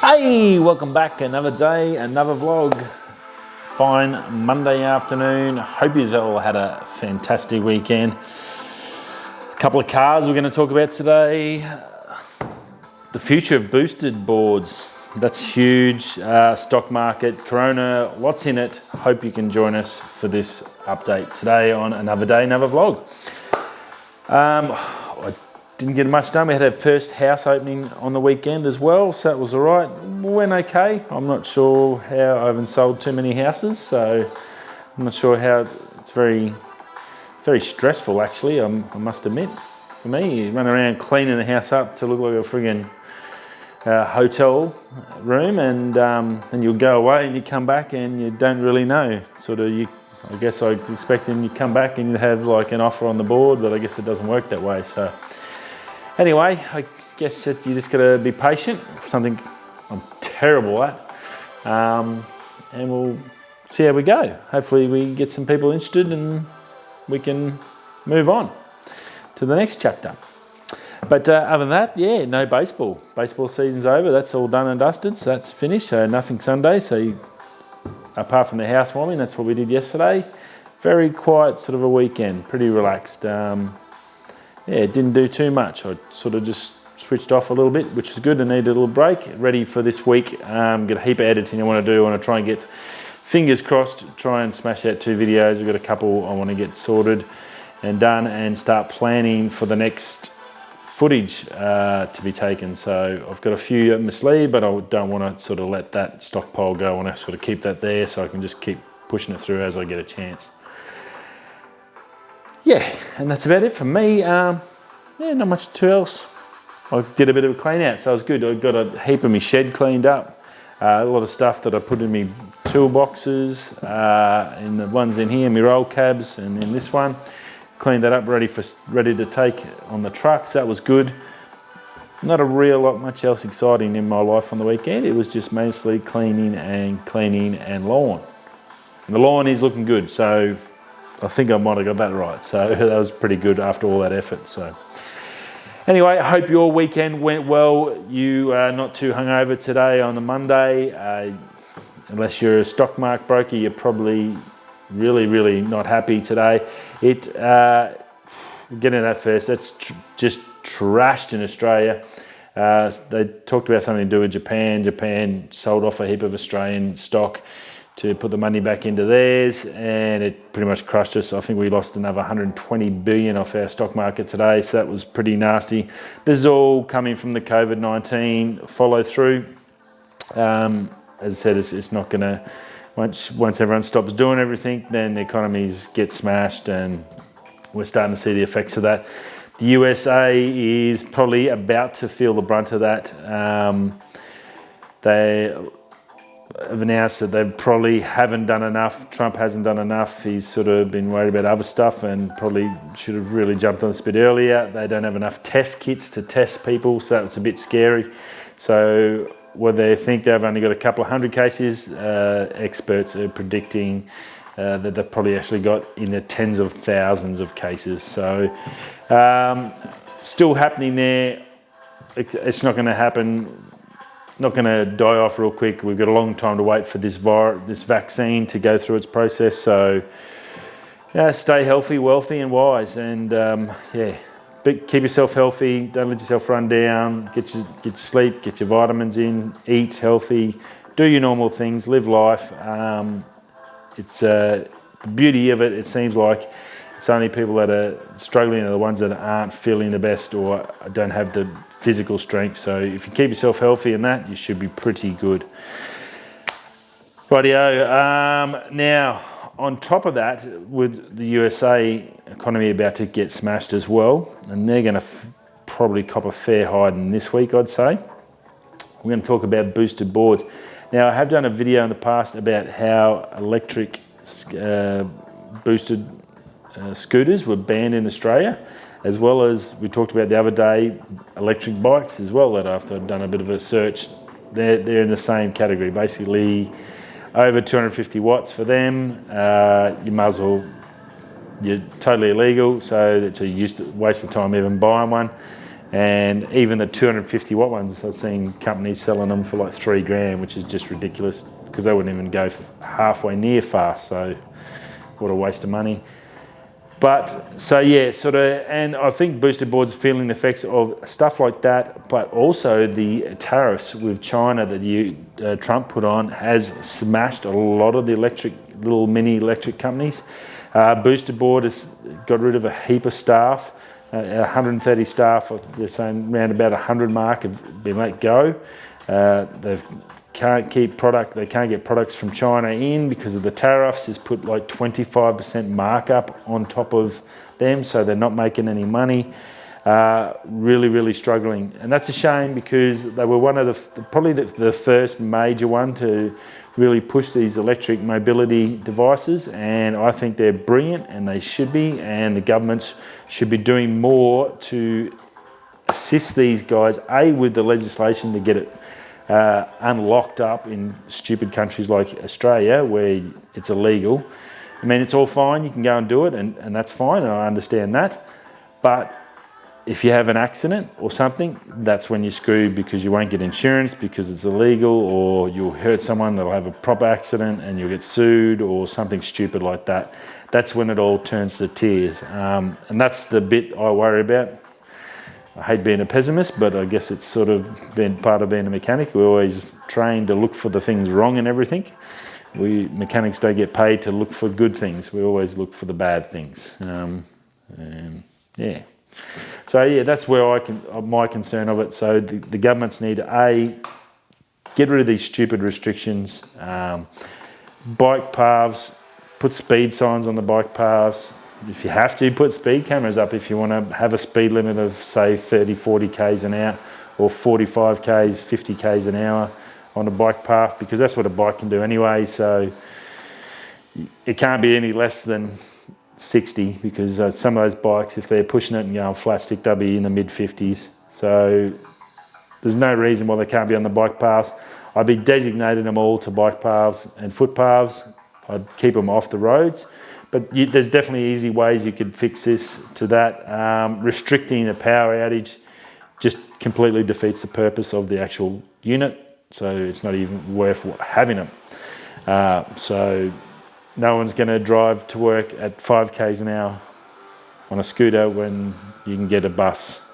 Hey, welcome back. Another day, another vlog. Fine Monday afternoon. Hope you all had a fantastic weekend. There's a couple of cars we're going to talk about today. The future of boosted boards. That's huge. Stock market, Corona, lots in it. Hope you can join us for this update today on another day, another vlog. I didn't get much done. We had our first house opening on the weekend as well, so that was all right. Went okay. I'm not sure how. I haven't sold too many houses, so I'm not sure how. It's very stressful actually, I must admit. For me, you run around cleaning the house up to look like a friggin' hotel room, and then you'll go away and you come back and you don't really know. I guess I was expecting you come back and you have like an offer on the board, but I guess it doesn't work that way. So anyway, I guess that you just gotta be patient. Something I'm terrible at, and we'll see how we go. Hopefully we get some people interested and we can move on to the next chapter. But other than that, yeah, no baseball. Baseball season's over. That's all done and dusted. So that's finished. So nothing Sunday. So apart from the housewarming, that's what we did yesterday. Very quiet sort of a weekend. Pretty relaxed. Yeah, didn't do too much. I sort of just switched off a little bit, which was good. I needed a little break. Ready for this week. Got a heap of editing I want to do. I want to try and get, fingers crossed, try and smash out 2 videos. We've got a couple I want to get sorted and done and start planning for the next footage to be taken. So I've got a few up my sleeve, but I don't want to sort of let that stockpile go. I want to sort of keep that there so I can just keep pushing it through as I get a chance. Yeah, and that's about it for me. Yeah, not much too else. I did a bit of a clean out, so it was good. I got a heap of my shed cleaned up. A lot of stuff that I put in my toolboxes, in the ones in here, my roll cabs, and in this one. Cleaned that up, ready to take on the trucks. That was good. Not a real lot much else exciting in my life on the weekend. It was just mostly cleaning and lawn. And the lawn is looking good, so I think I might have got that right. So that was pretty good after all that effort. So anyway, I hope your weekend went well. You are not too hungover today on a Monday. Unless you're a stock market broker, you're probably really not happy today. Getting to that first, that's just trashed in Australia. They talked about something to do with Japan. Japan sold off a heap of Australian stock to put the money back into theirs, and it pretty much crushed us. I think we lost another 120 billion off our stock market today, so that was pretty nasty. This is all coming from the COVID-19 follow through. As I said, it's not going to, once everyone stops doing everything, then the economies get smashed, and we're starting to see the effects of that. The USA is probably about to feel the brunt of that. They have announced that they probably haven't done enough. Trump hasn't done enough. He's sort of been worried about other stuff and probably should have really jumped on this a bit earlier. They don't have enough test kits to test people, so that's a bit scary. So whether they think they've only got a couple of hundred cases, experts are predicting that they've probably actually got in the tens of thousands of cases. So still happening there. It's not going to happen. Not going to die off real quick. We've got a long time to wait for this vaccine to go through its process. So stay healthy, wealthy and wise, and keep yourself healthy. Don't let yourself run down. Get your sleep, get your vitamins in, eat healthy, do your normal things, live life. It's the beauty of it. It seems like it's only people that are struggling are the ones that aren't feeling the best or don't have the physical strength. So if you keep yourself healthy and that, you should be pretty good. Rightio. Now, on top of that, with the USA economy about to get smashed as well, and they're going to probably cop a fair hiding this week, I'd say. We're going to talk about boosted boards. Now, I have done a video in the past about how electric boosted scooters were banned in Australia, as well as we talked about the other day, electric bikes as well, that after I've done a bit of a search, they're in the same category. Basically, over 250 watts for them, you might as well, you're totally illegal, so it's a waste of time even buying one. And even the 250 watt ones, I've seen companies selling them for like $3,000, which is just ridiculous because they wouldn't even go halfway near fast. So what a waste of money. But so yeah, sort of, and I think boosted boards are feeling the effects of stuff like that, but also the tariffs with China that Trump put on has smashed a lot of the little mini electric companies. Boosted board has got rid of a heap of staff. 130 staff, they're saying around about 100 mark have been let go. They can't get products from China in because of the tariffs. It's put like 25% markup on top of them, so they're not making any money. Really, really struggling. And that's a shame because they were one of probably the first major one to really push these electric mobility devices, and I think they're brilliant and they should be, and the governments should be doing more to assist these guys, with the legislation to get it unlocked up in stupid countries like Australia where it's illegal. I mean, it's all fine, you can go and do it, and that's fine, and I understand that, but if you have an accident or something, that's when you're screwed because you won't get insurance because it's illegal, or you'll hurt someone that'll have a proper accident and you'll get sued or something stupid like that. That's when it all turns to tears. And that's the bit I worry about. I hate being a pessimist, but I guess it's sort of been part of being a mechanic. We're always trained to look for the things wrong in everything. We mechanics don't get paid to look for good things. We always look for the bad things. Yeah. So yeah, that's where my concern of it. So the governments need to get rid of these stupid restrictions. Bike paths, put speed signs on the bike paths. If you have to, put speed cameras up if you want to have a speed limit of say 30, 40 k's an hour, or 45 k's, 50 k's an hour on a bike path, because that's what a bike can do anyway. So it can't be any less than 60, because some of those bikes, if they're pushing it and going flat stick, they'll be in the mid 50s. So there's no reason why they can't be on the bike paths. I'd be designating them all to bike paths and footpaths. I'd keep them off the roads, but there's definitely easy ways you could fix this to that. Restricting the power outage just completely defeats the purpose of the actual unit, so it's not even worth having them. So no one's going to drive to work at 5 k's an hour on a scooter when you can get a bus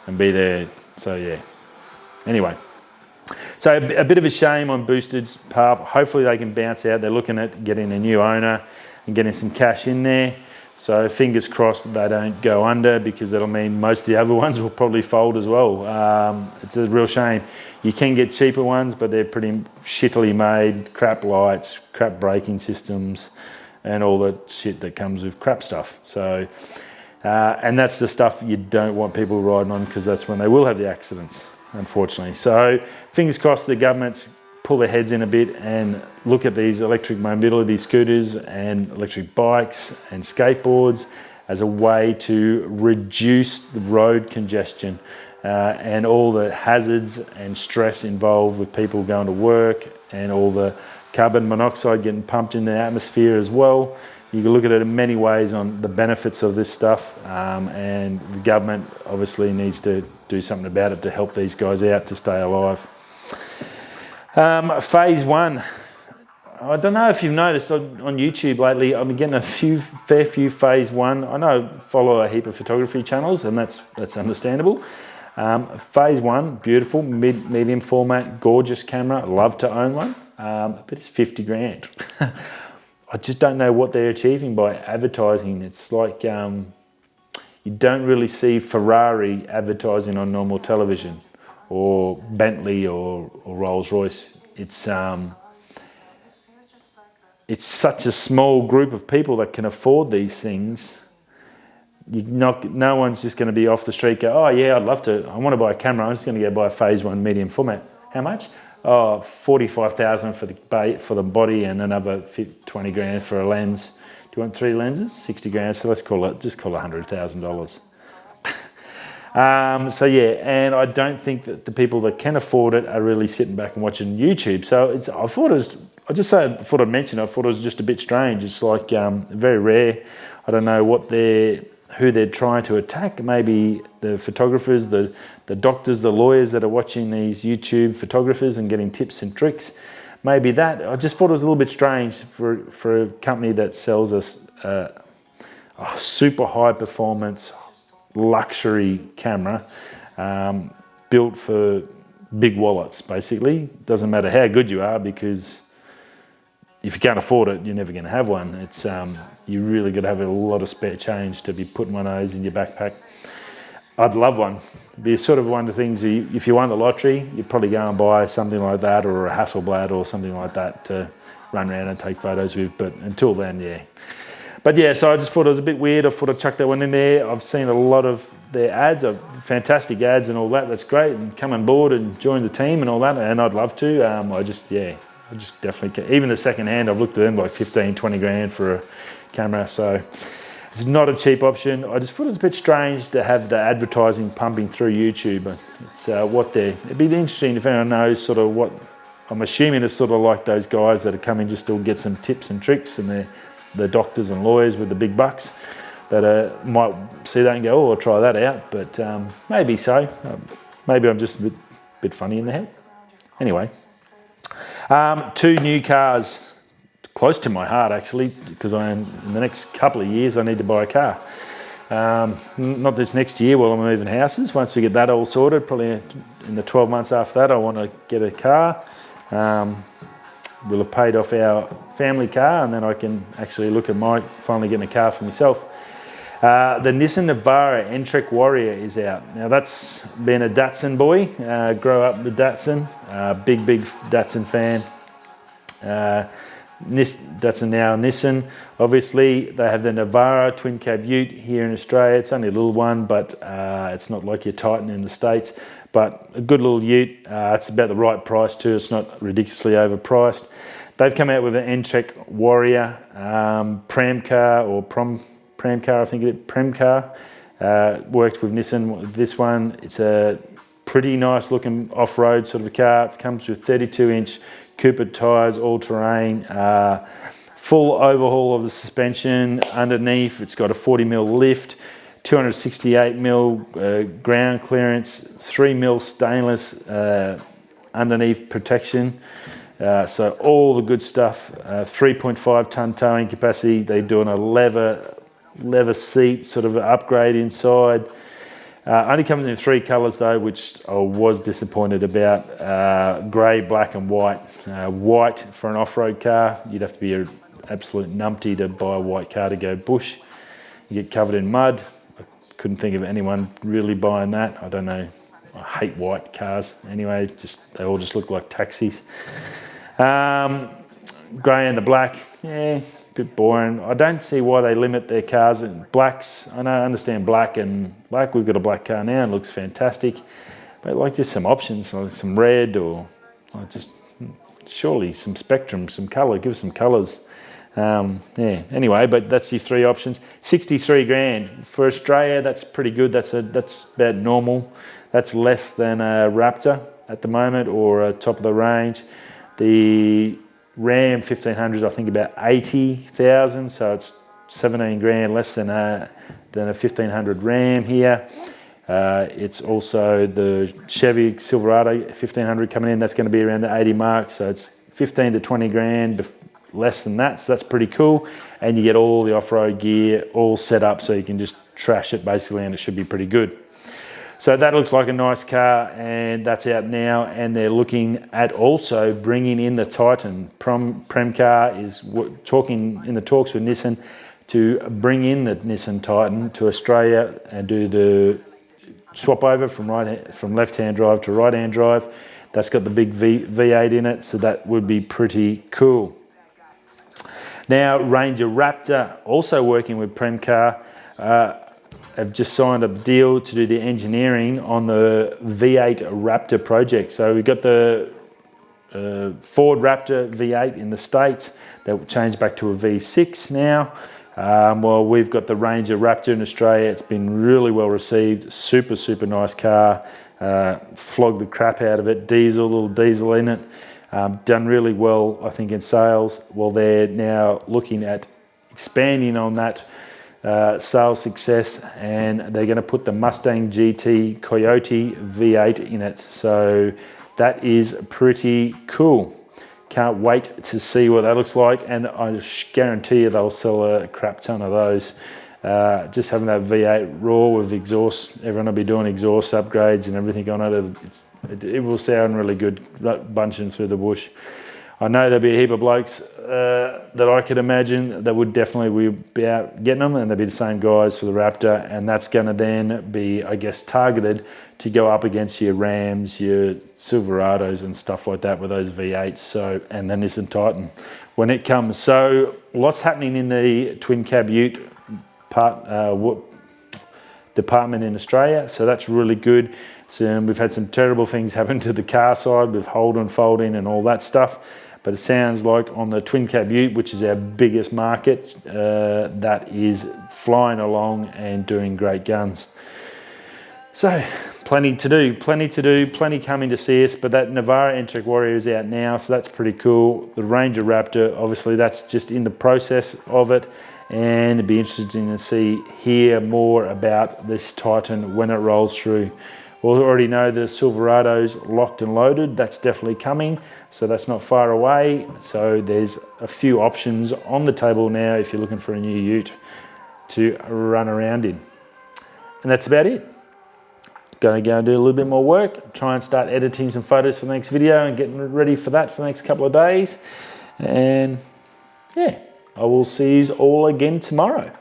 and be there. So yeah, anyway. So a bit of a shame on Boosted's part. Hopefully they can bounce out. They're looking at getting a new owner and getting some cash in there. So fingers crossed that they don't go under, because that'll mean most of the other ones will probably fold as well. It's a real shame. You can get cheaper ones, but they're pretty shittily made, crap lights, crap braking systems, and all the shit that comes with crap stuff. So, and that's the stuff you don't want people riding on, because that's when they will have the accidents, unfortunately. So fingers crossed the governments pull their heads in a bit and look at these electric mobility scooters and electric bikes and skateboards as a way to reduce the road congestion and all the hazards and stress involved with people going to work, and all the carbon monoxide getting pumped in the atmosphere as well. You can look at it in many ways on the benefits of this stuff, and the government obviously needs to do something about it to help these guys out to stay alive. Phase 1. I don't know if you've noticed on YouTube lately, I've been getting a fair few phase 1. I know I follow a heap of photography channels, and that's understandable. Phase 1, beautiful, medium format, gorgeous camera. I'd love to own one, but it's 50 grand. I just don't know what they're achieving by advertising. It's like you don't really see Ferrari advertising on normal television, or Bentley or Rolls Royce. It's such a small group of people that can afford these things. No one's just going to be off the street go, oh yeah, I'd love to, I want to buy a camera, I'm just going to go buy a phase 1 medium format. How much? Oh, 45,000 for the body, and another 20 grand for a lens. Do you want 3 lenses? 60 grand, so let's call it $100,000. So yeah, and I don't think that the people that can afford it are really sitting back and watching YouTube. So I thought I'd mention it, I thought it was just a bit strange. It's like very rare. I don't know what their who they're trying to attack. Maybe the photographers, the doctors, the lawyers that are watching these YouTube photographers and getting tips and tricks. Maybe that. I just thought it was a little bit strange for a company that sells us a super high performance luxury camera built for big wallets, basically. Doesn't matter how good you are, because if you can't afford it, you're never going to have one. It's you really got to have a lot of spare change to be putting one of those in your backpack. I'd love one. It'd be sort of one of the things, if you won the lottery, you'd probably go and buy something like that, or a Hasselblad or something like that to run around and take photos with. But until then, yeah. But yeah, so I just thought it was a bit weird. I thought I'd chuck that one in there. I've seen a lot of their ads, fantastic ads and all that. That's great. And come on board and join the team and all that. And I'd love to. I just definitely can. Even the second hand, I've looked at them, like 15, 20 grand for a camera. So it's not a cheap option. I just thought it was a bit strange to have the advertising pumping through YouTube. It's it'd be interesting if anyone knows sort of what, I'm assuming it's sort of like those guys that are coming just to get some tips and tricks, and they're the doctors and lawyers with the big bucks that might see that and go, oh, I'll try that out. But maybe so. Maybe I'm just a bit funny in the head. Anyway, 2 new cars. Close to my heart, actually, because in the next couple of years I need to buy a car. Not this next year while I'm moving houses. Once we get that all sorted, probably in the 12 months after that, I want to get a car. We'll have paid off our family car, and then I can actually look at finally getting a car for myself. The Nissan Navara N-Trek Warrior is out. Now that's been a Datsun boy, grow up with Datsun, big Datsun fan. Datsun now Nissan. Obviously they have the Navara twin cab ute here in Australia. It's only a little one, but it's not like your Titan in the States, but a good little ute. It's about the right price too. It's not ridiculously overpriced. They've come out with an N-Trek Warrior pram car, or pram car, I think it is, pram car. Worked with Nissan with this one. It's a pretty nice looking off-road sort of a car. It comes with 32-inch Cooper tyres, all-terrain, full overhaul of the suspension underneath. It's got a 40mm lift, 268mm ground clearance, 3mm stainless underneath protection. So all the good stuff. 3.5 tonne towing capacity. They're doing a leather seat sort of upgrade inside. Only comes in 3 colours though, which I was disappointed about. Grey, black and white. White for an off-road car. You'd have to be an absolute numpty to buy a white car to go bush. You get covered in mud. I couldn't think of anyone really buying that. I don't know. I hate white cars anyway. They all just look like taxis. Grey and the black, yeah, bit boring. I don't see why they limit their cars in blacks. I understand black and black. We've got a black car now, and it looks fantastic. But like just some options, like some red, or like just surely some spectrum, some colour. Give us some colours. Yeah. Anyway, but that's your 3 options. 63 grand for Australia. That's pretty good. That's about normal. That's less than a Raptor at the moment, or a top of the range. The Ram 1500s, I think about 80,000, so it's 17 grand less than a 1500 Ram here. It's also the Chevy Silverado 1500 coming in. That's going to be around the 80 mark, so it's 15 to 20 grand less than that. So that's pretty cool, and you get all the off-road gear all set up, so you can just trash it basically, and it should be pretty good. So that looks like a nice car, and that's out now, and they're looking at also bringing in the Titan. Prem car is talking in the talks with Nissan to bring in the Nissan Titan to Australia and do the swap over from left-hand drive to right-hand drive. That's got the big V8 in it, so that would be pretty cool. Now, Ranger Raptor, also working with Prem car, have just signed a deal to do the engineering on the V8 Raptor project. So we've got the Ford Raptor V8 in the States that will change back to a V6 now. Well, we've got the Ranger Raptor in Australia. It's been really well received. Super, super nice car. Flogged the crap out of it. Little diesel in it. Done really well, I think, in sales. Well, they're now looking at expanding on that sales success, and they're going to put the Mustang GT Coyote V8 in it. So that is pretty cool. Can't wait to see what that looks like, and I guarantee you they'll sell a crap ton of those. Just having that V8 raw with exhaust, everyone will be doing exhaust upgrades and everything on it. It will sound really good bunching through the bush. I know there'll be a heap of blokes that I could imagine that would definitely be out getting them, and they'll be the same guys for the Raptor, and that's going to then be, I guess, targeted to go up against your Rams, your Silverados and stuff like that with those V8s, so, and the Nissan Titan when it comes. So lots happening in the twin cab ute department in Australia, so that's really good. So we've had some terrible things happen to the car side with Holden folding and all that stuff, but it sounds like on the twin cab ute, which is our biggest market, that is flying along and doing great guns. So plenty to do, plenty coming to see us, but that Navara N-Trek Warrior is out now, so that's pretty cool. The Ranger Raptor, obviously that's just in the process of it, and it'd be interesting to hear more about this Titan when it rolls through. We already know the Silverado's locked and loaded. That's definitely coming, so that's not far away. So there's a few options on the table now if you're looking for a new ute to run around in. And that's about it. Going to go and do a little bit more work, try and start editing some photos for the next video and getting ready for that for the next couple of days. And yeah, I will see you all again tomorrow.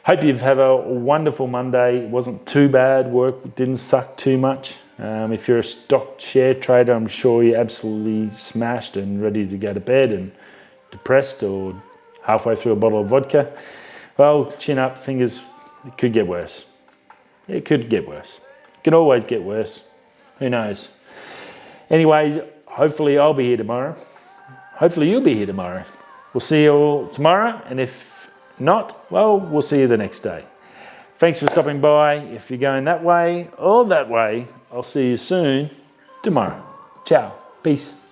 Hope you've had a wonderful Monday. It wasn't too bad, work didn't suck too much. If you're a stock share trader, I'm sure you're absolutely smashed and ready to go to bed and depressed or halfway through a bottle of vodka. Well, chin up, fingers, it could get worse. It could get worse. It can always get worse. Who knows? Anyway, hopefully I'll be here tomorrow. Hopefully you'll be here tomorrow. We'll see you all tomorrow, and if not, well, we'll see you the next day. Thanks for stopping by. If you're going that way or that way, I'll see you soon tomorrow. Ciao. Peace.